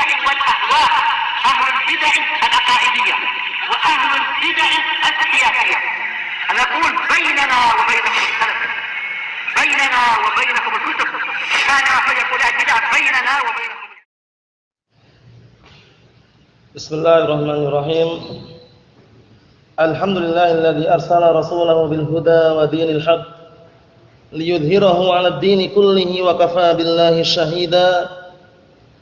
البدع والأهواء، أهل البدع العقائدية وأهل البدع السياسية. نقول بيننا وبينكم السلف، بيننا وبينكم الكتب، كان فيقول البدع بيننا وبينكم. Bismillahirrahmanirrahim. Alhamdulillahilladzi arsala rasulahu bil huda wa dinil haq liyudhhirahu 'alad dini kullihi wa kafaa billahi shahida.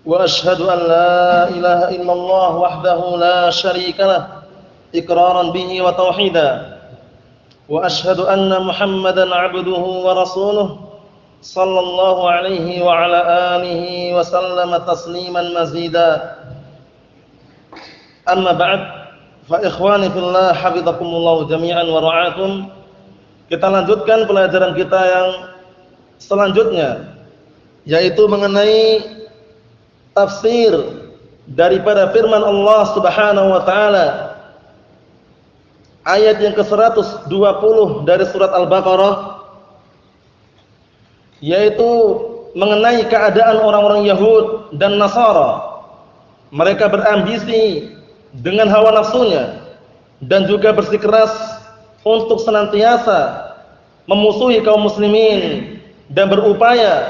Wa ashhadu an la ilaha illallah wahdahu la syarika lah iqraran bihi wa tauhida. Wa ashhadu anna Muhammadan 'abduhu wa rasuluhu sallallahu alaihi wa ala alihi wa sallama tasliman mazida. Amma ba'd, fa ikhwani fillah hafizakumullah jami'an wa ra'akum. Kita lanjutkan pelajaran kita yang selanjutnya, yaitu mengenai tafsir daripada firman Allah Subhanahu wa taala ayat yang ke-120 dari surat Al-Baqarah, yaitu mengenai keadaan orang-orang Yahud dan Nasara. Mereka berambisi dengan hawa nafsunya dan juga bersikeras untuk senantiasa memusuhi kaum muslimin dan berupaya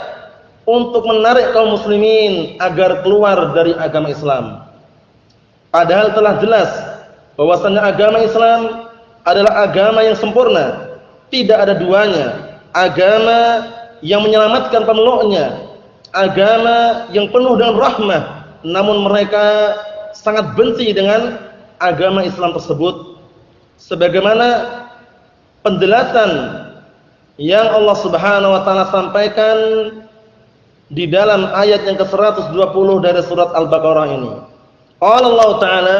untuk menarik kaum muslimin agar keluar dari agama Islam. Padahal telah jelas bahwasanya agama Islam adalah agama yang sempurna, tidak ada duanya, agama yang menyelamatkan pemeluknya, agama yang penuh dengan rahmah. Namun mereka sangat benci dengan agama Islam tersebut, sebagaimana penjelasan yang Allah Subhanahu wa taala sampaikan di dalam ayat yang ke-120 dari surat Al-Baqarah ini. Qala Allah taala,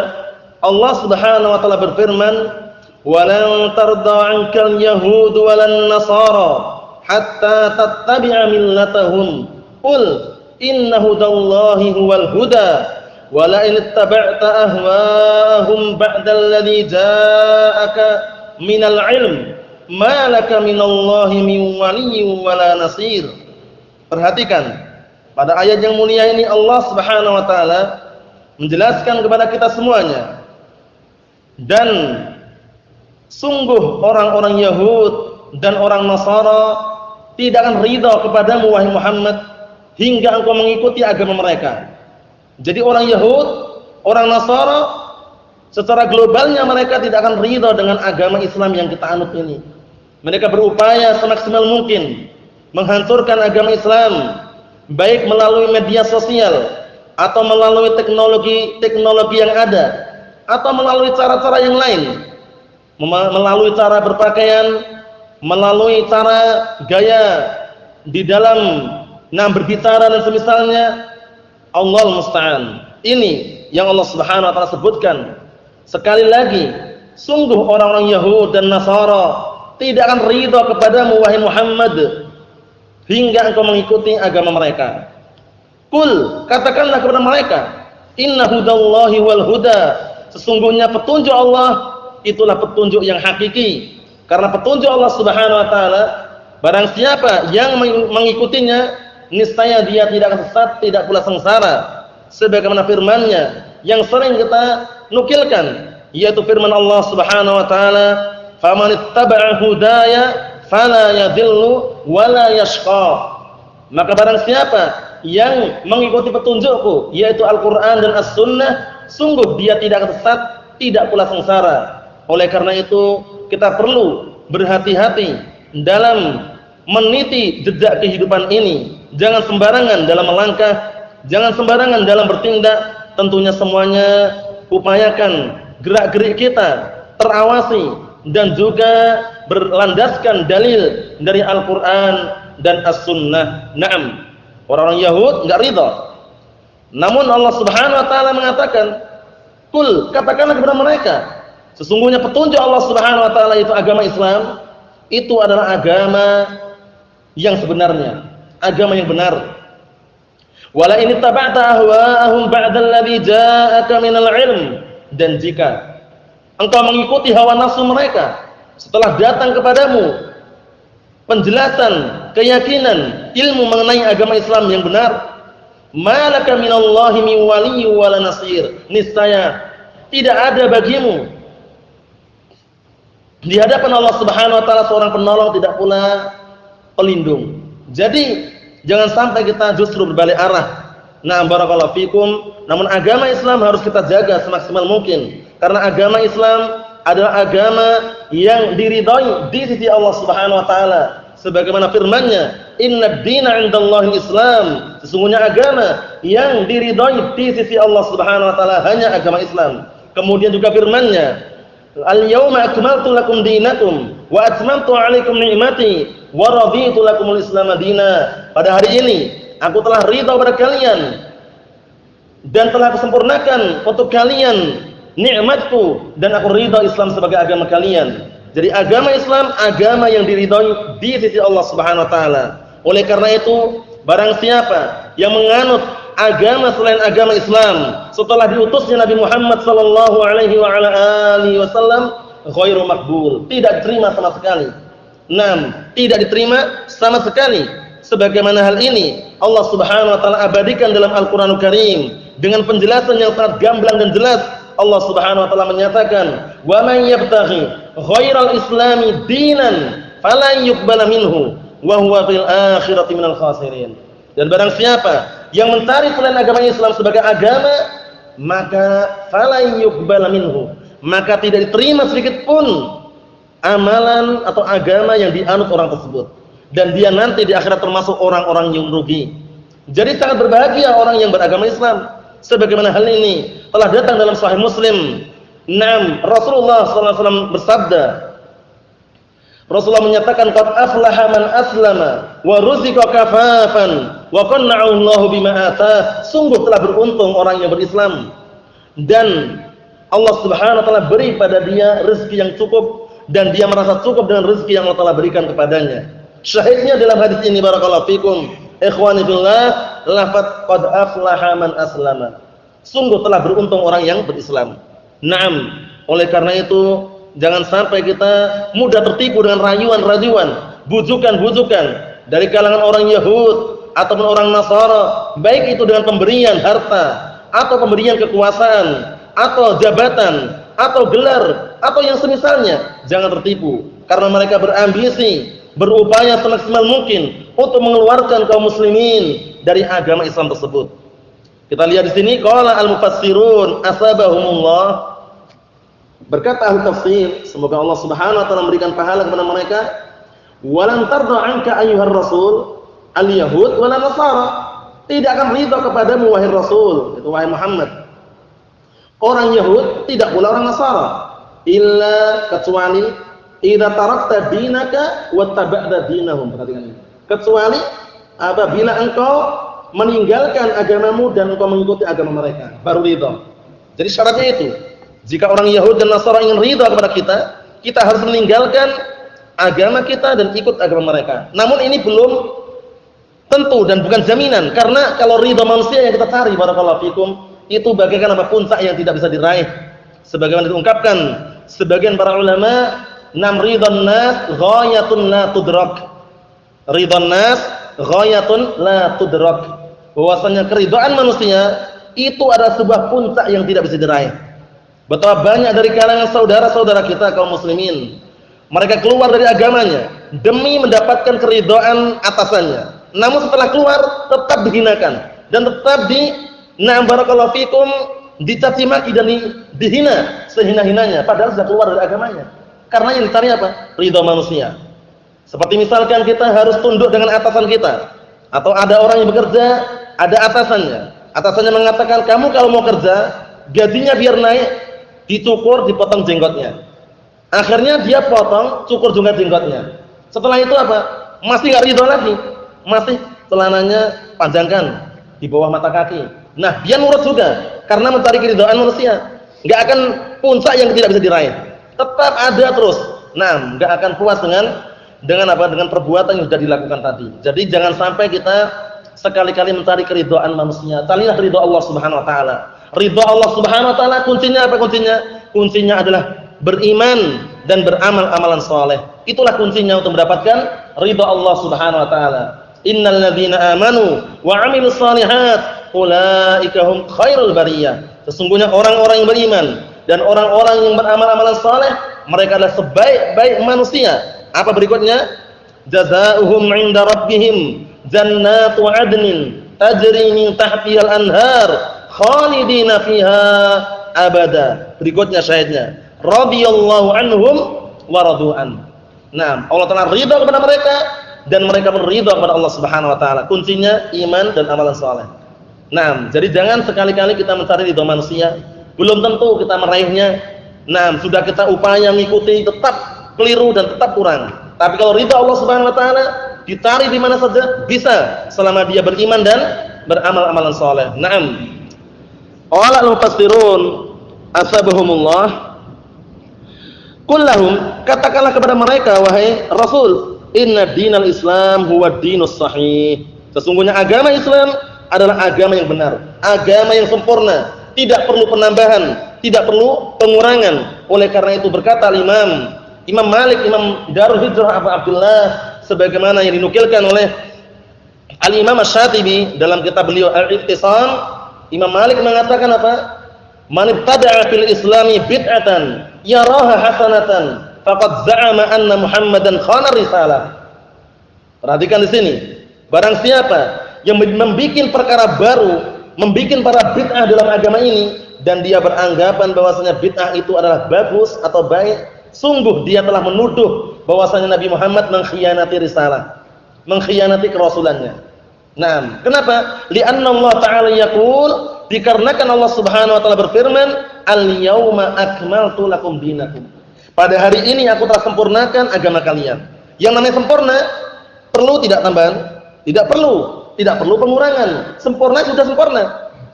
Allah Subhanahu wa taala berfirman, "Walan tarda 'ankal yahud walan nasara hatta tattabi'a millatahum. Qul inna hudallahi huwal huda. Wala in ittaba'ta ahwaahum ba'dal ladzi ja'aka minal 'ilm ma laka minallahi min waliyyin wala nasir." Perhatikan, pada ayat yang mulia ini Allah Subhanahu wa taala menjelaskan kepada kita semuanya, dan sungguh orang-orang Yahud dan orang Nasara tidak akan ridha kepadamu wahai Muhammad hingga engkau mengikuti agama mereka. Jadi orang Yahud, orang Nasara secara globalnya mereka tidak akan ridha dengan agama Islam yang kita anut ini. Mereka berupaya semaksimal mungkin menghancurkan agama Islam, baik melalui media sosial atau melalui teknologi yang ada, atau melalui cara-cara yang lain, melalui cara berpakaian, melalui cara gaya di dalam berbicara dan semisalnya. Allah musta'an. Ini yang Allah Subhanahu wa taala sebutkan. Sekali lagi, sungguh orang-orang Yahud dan Nasara tidak akan ridha kepadamu wahai Muhammad hingga engkau mengikuti agama mereka. Qul, katakanlah kepada mereka, inna hudallahi wal huda. Sesungguhnya petunjuk Allah itulah petunjuk yang hakiki. Karena petunjuk Allah Subhanahu wa taala, barang siapa yang mengikutinya, niscaya dia tidak akan sesat, tidak pula sengsara. Sebagaimana firman-Nya yang sering kita nukilkan, yaitu firman Allah Subhanahu wa taala, "Faman ittaba'a hudaya fala yadhillu wala yashqa." Maka barang siapa yang mengikuti petunjukku, yaitu Al-Qur'an dan As-Sunnah, sungguh dia tidak akan sesat, tidak pula sengsara. Oleh karena itu, kita perlu berhati-hati dalam meniti jejak kehidupan ini. Jangan sembarangan dalam melangkah, jangan sembarangan dalam bertindak. Tentunya semuanya upayakan gerak-gerik kita terawasi dan juga berlandaskan dalil dari Al-Qur'an dan As-Sunnah. Naam, orang-orang Yahud enggak ridha. Namun Allah Subhanahu wa taala mengatakan, "Qul," katakanlah kepada mereka, sesungguhnya petunjuk Allah Subhanahu wa taala itu agama Islam, itu adalah agama yang sebenarnya, agama yang benar. Wala in ittaba'ta ahwa'ahum ba'dal ladzi ja'aka minal 'ilm. Dan jika engkau mengikuti hawa nafsu mereka setelah datang kepadamu penjelasan, keyakinan, ilmu mengenai agama Islam yang benar, malaka minallahi min waliyyin wala nasir. Niscaya tidak ada bagimu di hadapan Allah Subhanahu wa taala seorang penolong, tidak pula pelindung. Jadi jangan sampai kita justru berbalik arah. Nah, barakallahu fikum. Namun agama Islam harus kita jaga semaksimal mungkin, karena agama Islam adalah agama yang diridhai di sisi Allah Subhanahu wa taala. Sebagaimana firman-Nya, "Innad dina 'indallahil Islam." Sesungguhnya agama yang diridhai di sisi Allah Subhanahu wa taala hanya agama Islam. Kemudian juga firman-Nya, "Al-yauma akmaltu lakum dinakum wa atmamtu 'alaikum ni'mati wa raditu lakumul Islam madina." Pada hari ini aku telah ridha kepada kalian dan telah kusempurnakan untuk kalian nikmatku, dan aku ridha Islam sebagai agama kalian. Jadi agama Islam agama yang diridhai di sisi Allah Subhanahu wa taala. Oleh karena itu, barang siapa yang menganut agama selain agama Islam setelah diutusnya Nabi Muhammad sallallahu alaihi wa ala alihi wasallam, ghairu maqbul, tidak diterima sama sekali. 6. Tidak diterima sama sekali. Sebagaimana hal ini Allah Subhanahu wa taala abadikan dalam Al-Qur'anul Karim dengan penjelasan yang sangat gamblang dan jelas. Allah Subhanahu wa taala menyatakan, "Wa man yabtaghi ghairal islami dinan falan yuqbala minhu wa huwa fil akhirati minal khasirin." Dan barang siapa yang mencari selain agama Islam sebagai agama, maka falan yuqbala minhu, maka tidak diterima sedikit pun amalan atau agama yang dianut orang tersebut, dan dia nanti di akhirat termasuk orang-orang yang rugi. Jadi sangat berbahagia orang yang beragama Islam. Sebagaimana hal ini telah datang dalam Sahih Muslim. Rasulullah SAW bersabda, Rasulullah menyatakan, "Qad aflaha man aslama wa ruziqa kafafan wa qanna'ahu Allahu bima atah." Sungguh telah beruntung orang yang berislam dan Allah Subhanahu wa taala beri pada dia rezeki yang cukup, dan dia merasa cukup dengan rezeki yang Allah Taala berikan kepadanya. Syahidnya dalam hadis ini, barakallahu fikum, ikhwani fillah, lafaz qad aflaha man aslama. Sungguh telah beruntung orang yang berislam. Naam, oleh karena itu jangan sampai kita mudah tertipu dengan rayuan-rayuan, bujukan-bujukan dari kalangan orang Yahud ataupun orang Nasara, baik itu dengan pemberian harta atau pemberian kekuasaan atau jabatan atau gelar atau yang semisalnya. Jangan tertipu, karena mereka berambisi, berupaya semaksimal mungkin untuk mengeluarkan kaum muslimin dari agama Islam tersebut. Kita lihat di sini, qala al-mufassirun asabahumullah. Berkata ahli tafsir, semoga Allah Subhanahu wa taala memberikan pahala kepada mereka, walan tarda anka ayyuhar rasul al-yahud wala nasara. Tidak akan ridha kepadamu wahai Rasul, itu wahai Muhammad, orang Yahud, tidak pula orang Nasara, illa, kecuali idza tarakta dinaka wattaba'ta dinahum. Perhatikan ini. Kecuali apabila engkau meninggalkan agamamu dan engkau mengikuti agama mereka, baru ridha. Jadi syaratnya itu. Jika orang Yahudi dan Nasara ingin ridha kepada kita, kita harus meninggalkan agama kita dan ikut agama mereka. Namun ini belum tentu dan bukan jaminan, karena kalau ridha manusia yang kita cari, barakallahu fikum, itu bagaikan apa, puncak yang tidak bisa diraih. Sebagaimana diungkapkan sebagian para ulama, ridhan nas ghayatun la tudrak. Ridhan nas ghayatun la tudrak. Bahwasanya keridhaan manusia itu adalah sebuah puncak yang tidak bisa diraih. Betapa banyak dari kalangan saudara-saudara kita kaum muslimin, mereka keluar dari agamanya demi mendapatkan keridhaan atasannya. Namun setelah keluar tetap dihinakan dan tetap barakallahu fikum, dicaci maki dan dihina sehina-hinanya, padahal sudah keluar dari agamanya. Karena yang dicari apa? Ridha manusia. Seperti misalkan kita harus tunduk dengan atasan kita, atau ada orang yang bekerja, ada atasannya. Atasannya mengatakan, kamu kalau mau kerja, gajinya biar naik, dicukur, dipotong jenggotnya. Akhirnya dia potong, cukur juga jenggotnya. Setelah itu apa? Masih nggak ridha lagi, masih celananya panjangkan di bawah mata kaki. Nah, dia nurut juga karena mencari keridhaan manusia. Enggak akan puncak yang tidak bisa diraih. Tetap ada terus. Nah, enggak akan puas dengan apa? Dengan perbuatan yang sudah dilakukan tadi. Jadi jangan sampai kita sekali-kali mencari keridhaan manusia. Carilah ridha Allah Subhanahu wa taala. Ridha Allah Subhanahu wa taala kuncinya apa kuncinya? Kuncinya adalah beriman dan beramal amalan saleh. Itulah kuncinya untuk mendapatkan ridha Allah Subhanahu wa taala. Innal ladzina amanu wa 'amilus shalihat ulaika hum khairul bariyah. Sesungguhnya orang-orang yang beriman dan orang-orang yang beramal amalan saleh, mereka adalah sebaik-baik manusia. Apa berikutnya? Jazaohum 'inda rabbihim jannatu 'adnin tajri min tahtihal anhar khalidina fiha abada. Berikutnya syahidnya, radhiyallahu anhum wa radu'an. Nah, Allah Ta'ala ridha kepada mereka dan mereka pun ridha kepada Allah Subhanahu wa taala. Kuncinya iman dan amalan saleh. Nah, jadi jangan sekali-kali kita mencari ridha manusia, belum tentu kita meraihnya. Nah, sudah kita upaya mengikuti tetap keliru dan tetap kurang. Tapi kalau ridha Allah Subhanahu wa taala dicari di mana saja bisa selama dia beriman dan beramal amalan saleh. Naam. Qala al-mufassirun asabahumullah, qul lahum, katakanlah kepada mereka wahai Rasul, inna dinal Islam huwa dinus sahih. Sesungguhnya agama Islam adalah agama yang benar, agama yang sempurna, tidak perlu penambahan, tidak perlu pengurangan. Oleh karena itu berkata Imam Malik, Imam Darul Hijrah Abu Abdullah, sebagaimana yang dinukilkan oleh Al-Imam Asy-Syatibi dalam kitab beliau Al-I'tisam, Imam Malik mengatakan apa? Man ibtada'a fil islami bid'atan yaraha hasanatan faqad za'ama anna Muhammadan khana risalah. Perhatikan di sini. Barang siapa yang membikin perkara baru, membikin para bid'ah dalam agama ini dan dia beranggapan bahwasanya bid'ah itu adalah bagus atau baik, sungguh dia telah menuduh bahwasanya Nabi Muhammad mengkhianati risalah, mengkhianati kerasulannya. Nah, kenapa? Li'anna Allah Ta'ala yaqul, dikarenakan Allah Subhanahu wa taala berfirman, "Al-yauma akmaltu lakum dinakum." Pada hari ini aku telah sempurnakan agama kalian. Yang namanya sempurna perlu tidak tambahan? Tidak perlu, tidak perlu pengurangan. Sempurna sudah sempurna.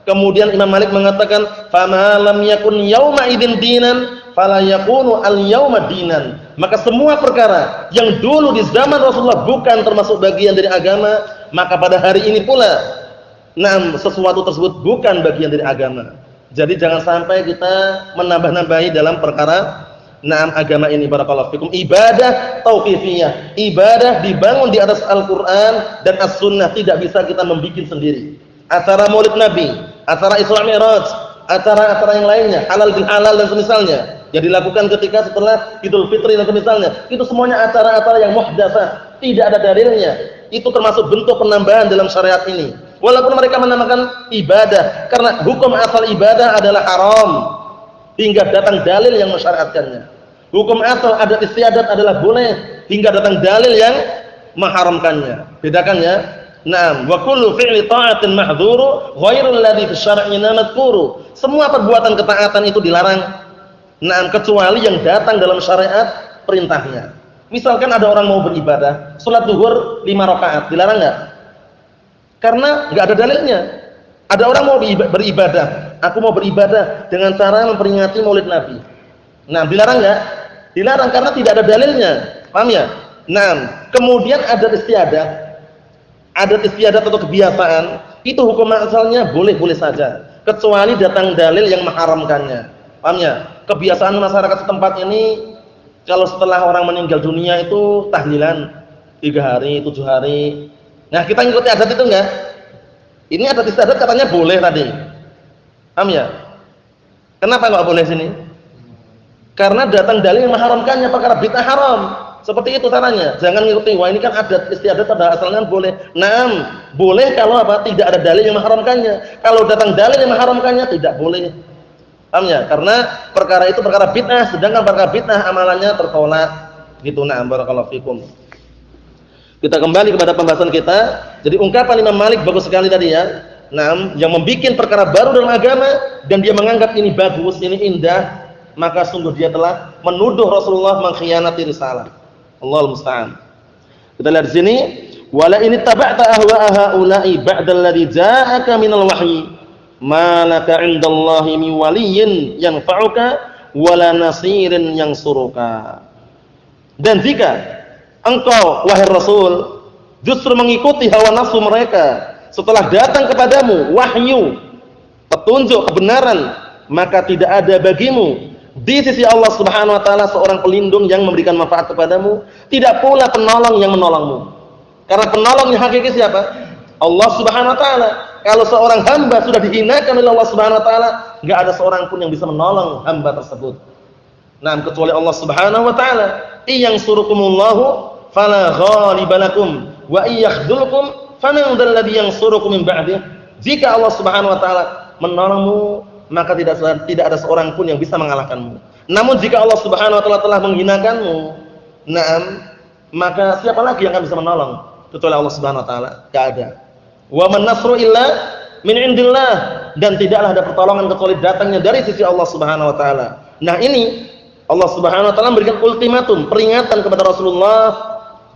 Kemudian Imam Malik mengatakan, "Fama lam yakun yauma idzin dinan, fala yakunu al-yauma dinan." Maka semua perkara yang dulu di zaman Rasulullah bukan termasuk bagian dari agama, maka pada hari ini pula sesuatu tersebut bukan bagian dari agama. Jadi jangan sampai kita menambah-nambahi dalam perkara agama ini. Barakallahu fikum. Ibadah tauqifiyah, ibadah dibangun di atas Al-Qur'an dan As-Sunnah, tidak bisa kita membuat sendiri. Acara Maulid Nabi, acara Isra Mi'raj, acara-acara yang lainnya, halal bil halal dan semisalnya, yang dilakukan ketika setelah Idul Fitri dan semisalnya, itu semuanya acara-acara yang muhdatsah, tidak ada dalilnya. Itu termasuk bentuk penambahan dalam syariat ini. Walaupun mereka menamakan ibadah, karena hukum asal ibadah adalah haram hingga datang dalil yang mensyariatkannya. Hukum asal adat istiadat adalah boleh hingga datang dalil yang mengharamkannya. Bedakan ya. Naam, wa kullu fi'li ta'atin mahdhuru ghairul ladzi fi syar'i madhkuru. Semua perbuatan ketaatan itu dilarang. Naam, kecuali yang datang dalam syariat perintahnya. Misalkan ada orang mau beribadah, salat zuhur 5 rakaat, dilarang enggak? Karena enggak ada dalilnya. Ada orang mau beribadah, aku mau beribadah dengan cara memperingati Maulid Nabi. Nah, dilarang enggak? Dilarang karena tidak ada dalilnya. Paham ya? Nah, kemudian adat istiadat atau kebiasaan, itu hukum asalnya boleh-boleh saja, kecuali datang dalil yang mengharamkannya. Paham ya? Kebiasaan masyarakat setempat ini, kalau setelah orang meninggal dunia itu tahlilan 3 hari, 7 hari. Nah, kita ngikuti adat itu enggak? Ini adat istiadat katanya boleh tadi. Paham ya? Kenapa enggak boleh sini? Karena datang dalil yang mengharamkannya, perkara bid'ah haram. Seperti itu caranya. Jangan ngikuti, wah ini kan adat istiadat pada asalnya boleh. Naam, boleh kalau apa? Tidak ada dalil yang mengharamkannya. Kalau datang dalil yang mengharamkannya tidak boleh. Paham ya? Karena perkara itu perkara bid'ah, sedangkan perkara bid'ah amalannya tertolak. Gitu. Na'am, barakallahu fikum. Kita kembali kepada pembahasan kita. Jadi ungkapan Imam Malik bagus sekali tadi ya. Naam, yang membuat perkara baru dalam agama dan dia menganggap ini bagus, ini indah, maka sungguh dia telah menuduh Rasulullah mengkhianati risalah. Allahul musta'an. Kita lihat di sini, wala in ittaba'ta ahwa'a haula'i ba'da alladhi ja'aka minal wahyi ma laka 'indallahi min waliyyin yanfa'uka wala nasirin yansuruka. Dan jika engkau wahai Rasul justru mengikuti hawa nafsu mereka setelah datang kepadamu wahyu, petunjuk kebenaran, maka tidak ada bagimu di sisi Allah Subhanahu wa taala seorang pelindung yang memberikan manfaat kepadamu, tidak pula penolong yang menolongmu. Karena penolong yang hakiki siapa? Allah Subhanahu wa taala. kalau seorang hamba sudah dihinakan oleh Allah Subhanahu wa taala, enggak ada seorang pun yang bisa menolong hamba tersebut. Nah, kecuali Allah Subhanahu wa taala. Iyang surukumullahu fala ghaliba lakum wa iyakhdhulkum faman dzalladzi yansurukum min ba'dih. Jika Allah Subhanahu wa taala menolongmu, maka tidak ada seorang pun yang bisa mengalahkanmu. Namun jika Allah Subhanahu wa taala telah menghinakanmu, maka siapa lagi yang akan bisa menolong kecuali Allah Subhanahu wa taala? Enggak ada. Wa man nasru illa min indillah, dan tidaklah ada pertolongan kecuali datangnya dari sisi Allah Subhanahu wa taala. Nah, ini Allah Subhanahu wa taala memberikan ultimatum, peringatan kepada Rasulullah,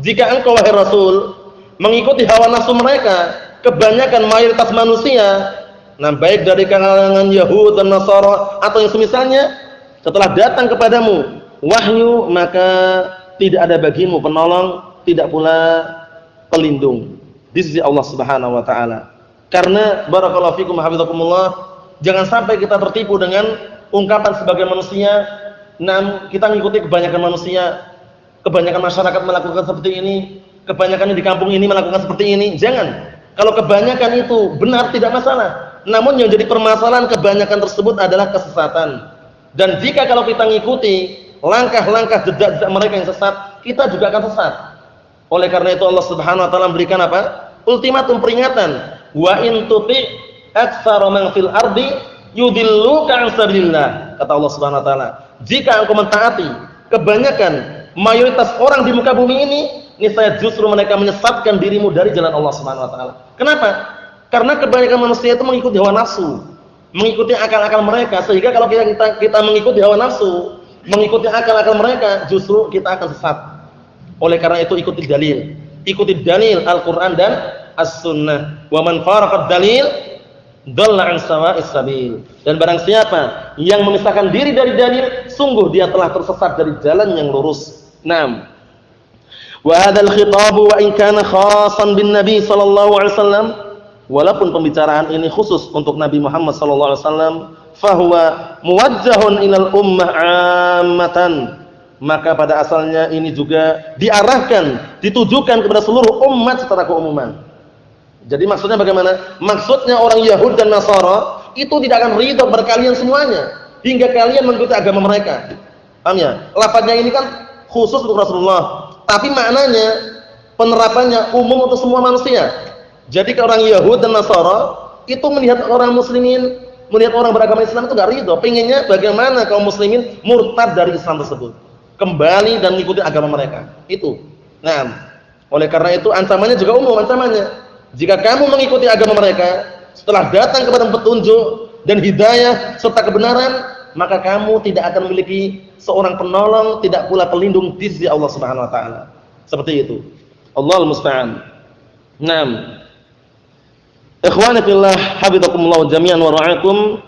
jika engkau wahai Rasul mengikuti hawa nafsu mereka, kebanyakan mayoritas manusia, baik dari kalangan Yahud dan Nasara atau yang semisalnya, setelah datang kepadamu wahyu, maka tidak ada bagimu penolong, tidak pula pelindung di sisi Allah Subhanahu wa taala. Karena barakallahu fikum hafizakumullah, jangan sampai kita tertipu dengan ungkapan sebagian manusia, kita mengikuti kebanyakan manusia, kebanyakan masyarakat melakukan seperti ini, kebanyakan di kampung ini melakukan seperti ini. Jangan. Kalau kebanyakan itu benar tidak masalah. Namun yang jadi permasalahan kebanyakan tersebut adalah kesesatan. Dan jika kalau kita mengikuti langkah-langkah jejak-jejak mereka yang sesat, kita juga akan sesat. Oleh karena itu Allah Subhanahu wa taala memberikan apa? Ultimatum, peringatan. Wa in tuti aktsara man fil ardi yudilluka an sabilillah. Kata Allah Subhanahu wa taala, jika engkau mentaati kebanyakan mayoritas orang di muka bumi ini, niscaya justru mereka menyesatkan dirimu dari jalan Allah Subhanahu wa taala. Kenapa? Karena kebanyakan manusia itu mengikuti hawa nafsu, mengikuti akal-akal mereka, sehingga kalau kita mengikuti hawa nafsu, mengikuti akal-akal mereka, justru kita akan sesat. Oleh karena itu ikuti dalil Al-Qur'an dan As-Sunnah. Wa man faraqad dalil dhalla 'an sawa'is sabil. Dan barang siapa yang memisahkan diri dari dalil, sungguh dia telah tersesat dari jalan yang lurus. Naam. Wa hadzal khitab wa in kana khassan bin Nabi sallallahu alaihi wasallam, walaupun pembicaraan ini khusus untuk Nabi Muhammad sallallahu alaihi wasallam, fahuwa muwajjahun ilal ummah 'ammatan. Maka pada asalnya ini juga diarahkan, ditujukan kepada seluruh umat secara keumuman. Jadi maksudnya bagaimana? Maksudnya orang Yahudi dan Nasara itu tidak akan ridha berkalian semuanya hingga kalian mengikuti agama mereka. Paham ya? Lafaznya ini kan khusus untuk Rasulullah, tapi maknanya penerapannya umum untuk semua manusia. Jadi kalau orang Yahudi dan Nasara itu melihat orang muslimin, melihat orang beragama Islam itu enggak ridha, pengennya bagaimana kaum muslimin murtad dari Islam tersebut, kembali dan mengikuti agama mereka. Itu. Nah, oleh karena itu ancamannya juga umum ancamannya. Jika kamu mengikuti agama mereka, setelah datang kepada petunjuk dan hidayah serta kebenaran, maka kamu tidak akan memiliki seorang penolong, tidak pula pelindung di sisi Allah Subhanahu wa taala. Seperti itu. Allahul musta'an. Naam. Ikhwani fillah, hafizakumullah jami'an wa ra'akum.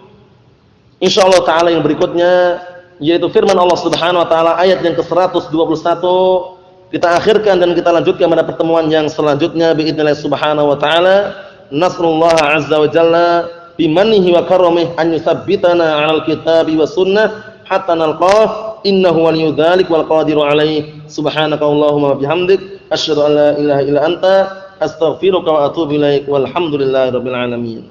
Insyaallah taala yang berikutnya yaitu firman Allah Subhanahu wa taala ayat yang ke-121, kita akhirkan dan kita lanjutkan pada pertemuan yang selanjutnya biidznillah subhanahu wa taala. Nasrullah azza wa jalla bimannihi wa karamih an yusabbitana 'alal kitabi was sunnah hatta nalqah innahu waliyyu dzalik wal qadiru alaihi. Subhanakallahumma wa bihamdik asyhadu an la ilaha illa anta astaghfiruka wa atubu ilaik walhamdulillahi rabbil alamin.